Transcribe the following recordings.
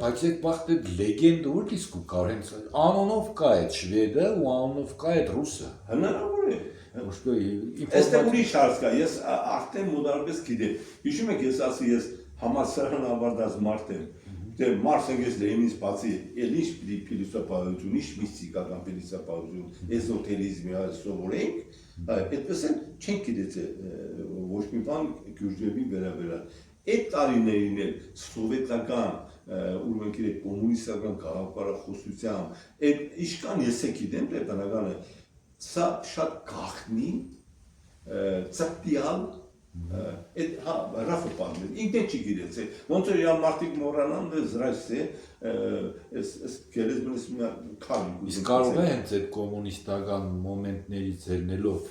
Բայց այդ բախտը լեգենդը որ իսկ ու կար հենց անոնով կա այդ շվեդը ու անոնով կա այդ ռուսը։ Հնարավոր է։ Ոչ Այստեղ ուրիշ հարց կա, ես արդեն մոտարպես գիտեմ։ Հիշում եք ես ասի ես համալսարան ավարտած մարդ եմ։ Դե մարսենք ես Լենինից բացի, էլ ինչ պիտի փիլիսոփայություն, ինչ միստիկական փիլիսոփայություն, էզոտերիզմի սովորենք, այդպես էլ չենք գիտեցել ոչ մի բան Գյուրջևի վերաբերյալ։ Այդ տարիներին էլ սովետական ուրեմն գիտեք կոմունիստական գաղափարախոսությամբ, այդ իշքան ես գիտեմ, դե բնականը սա շատ գաղտնի ծտյալ այդ հա ռաֆը բանը ինքն չի գիտեցել ոնց որ իա մարդիկ մոռանան դե զրայսե այս գերեզմանից մի քան իսկ կարող է հենց այդ կոմունիստական մոմենտներից ելնելով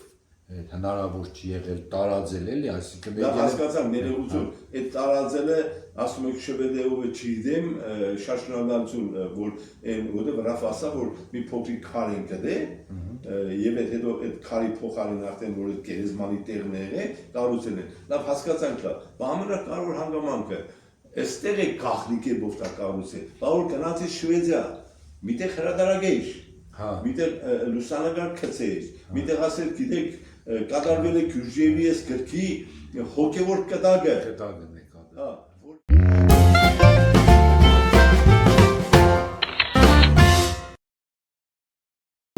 հնարավոր չի եղել տարածել էլի, այսինքն դա հասկացա ներողություն, այդ տարածելը ասում եք շվեդեով չգիտեմ, շատ շնորհակալություն, որ որտեղ Ռաֆ ասա, որ մի փոքրիկ քար են գտե, եւ հետո այդ քարի փոխարեն արդեն որ այդ գերեզմանի տեղն է, կառուցել են։ Լավ հասկացանք դա, ամենակարևոր հանգամանքը այստեղ է գաղտնիք է ով դա կառուցել, բա որ գնացի Շվեդիա, միտեղ հրադարագեիր, միտեղ լուսանկար գծեիր, միտեղ ասել գիտեք կատարվել է Գյուրջևի այս գրքի հոգևոր կտակը։ Կտակն է կատարել։